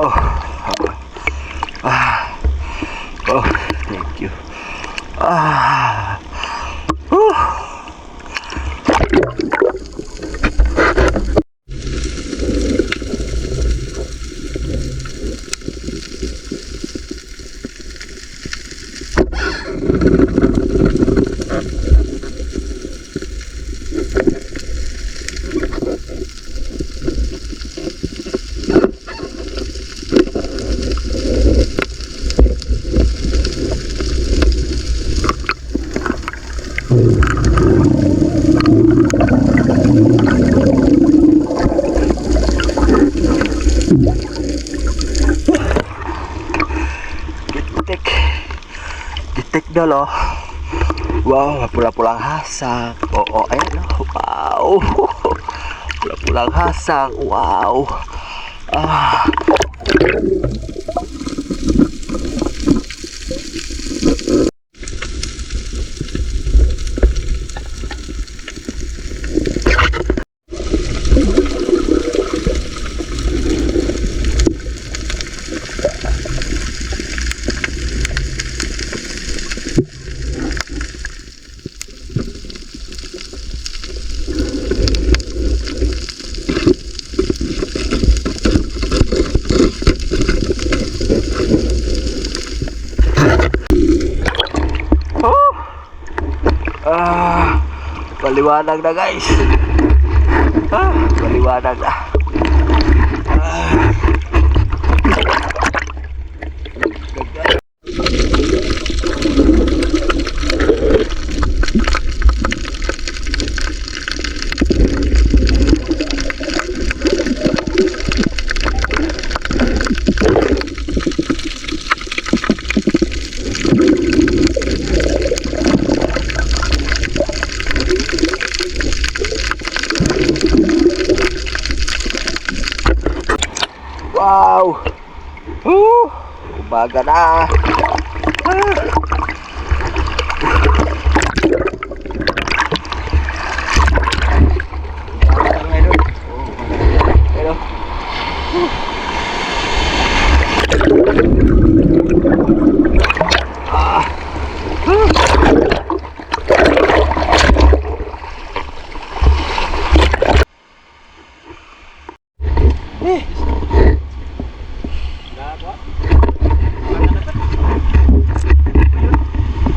Oh. Oh, thank you. Gitik dalo. Wow, pula-pulang hasang. Oh, ayan. Wow. Pula-pulang hasang. Wow. Paliwanag na guys. Paliwanag na. Wow. Umaga na.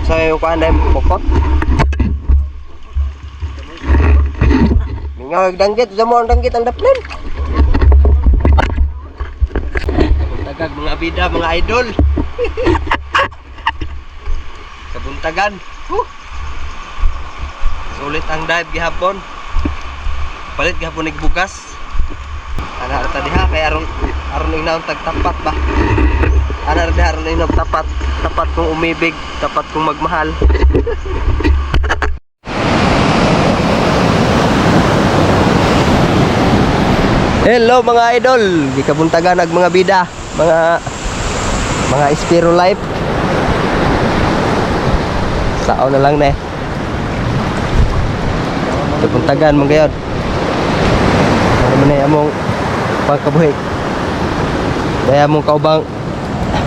Sayo ko anay pokot. Mingag danggit, zaman danggit ang daplin. Tagag mga bida, mga idol. Kabuntagan. Sulit ang dive gihapon. Palit gihapon nagbugas. Ana ta diha kay aron inaon tagtapat ba. Ana diha aron inaon tapat kung umibig, tapat kung magmahal. Hello mga idol, gikabuntagan ag mga bida, mga Spiro life. Sao na lang ne. Kabuntagan mga gayod. Ano man ay among pagkabuhi. Daya among kaubang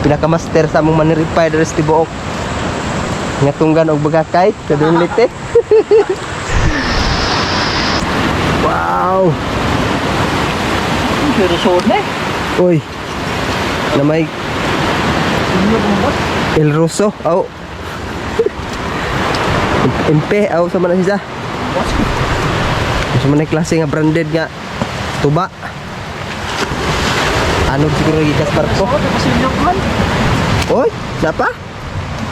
pinakamaster sa among maniripay dari sa tibuok. Nga tunggan og bagakay, kadunlit eh. Wow. Pero sod na eh. Uy. Namay El Rosso. Aw. MP aw sa man siya. Sa man klase nga branded nga tuba. Ano siguro gikas parko? Oo, nakasilyo man. Oy, napa?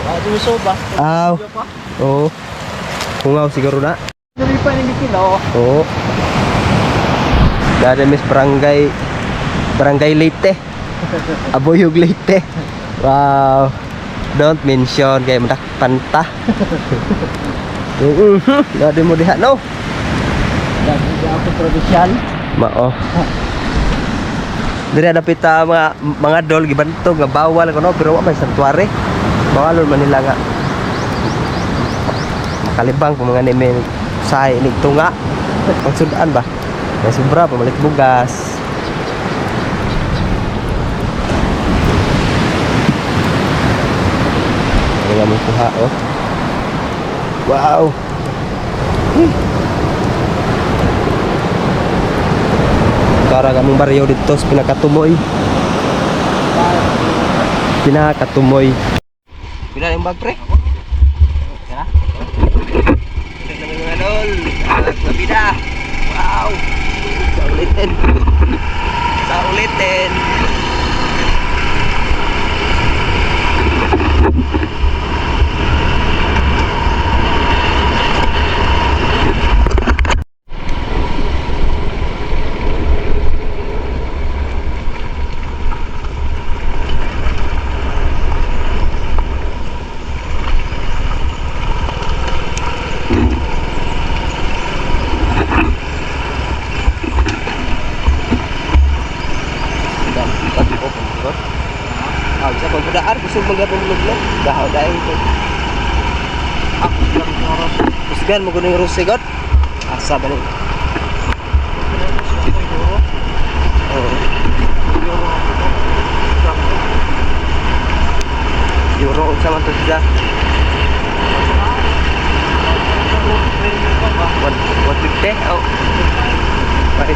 Ito so ba? Aw. Oo. Kungaw siguro na. Dili pa ni Mikilo. Oo. Dada mis barangay Leyte. Aboyog Leyte. Wow. Don't mention kay madak panta. Dada mo diha no. Dadi ako provincial. Mao. Diri ada pita mga dol gibantog nga bawal kuno pero wa may santuary. Bawal man nila nga makalibang kung mga nimen say inig tunga. Ang sudan ba? May sobra pamalik bugas. mong kuha, oh. Wow! Para kamong baryo dito sa pinakatumoy. Pinakatumoy. Pila yung bag, pre? Ha? Pila naman mga lol. Labida. Wow! Sa ulitin. Sa ulitin. Sa pagpudaan, gusto magabong luglog. Dahaw dahil ito. Ako lang moros. Pusgan mo kuning rusigot. Asa ba ni? Oo. Euro unsa man to siya? 150? Oh. Right.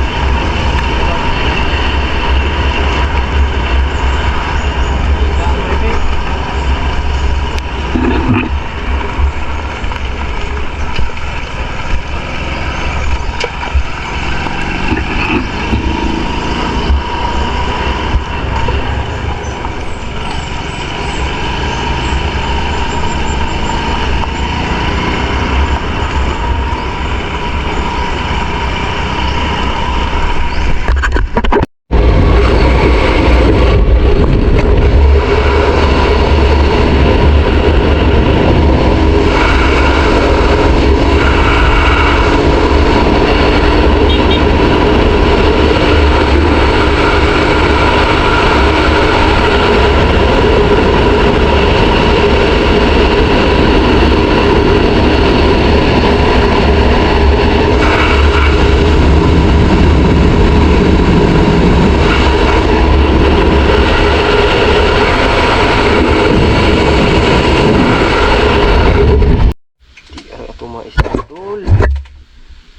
Mga isdol.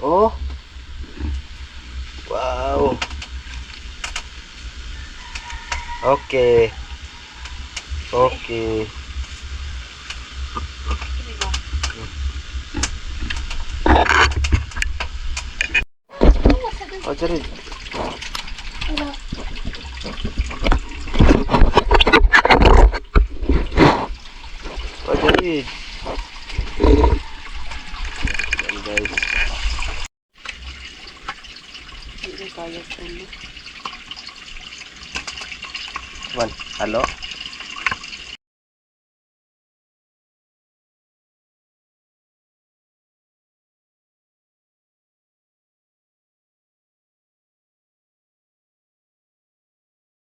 Oh. Wow. Okay. Okay. Oh, jadi. Oh, jadi. Guys. Wan, halo.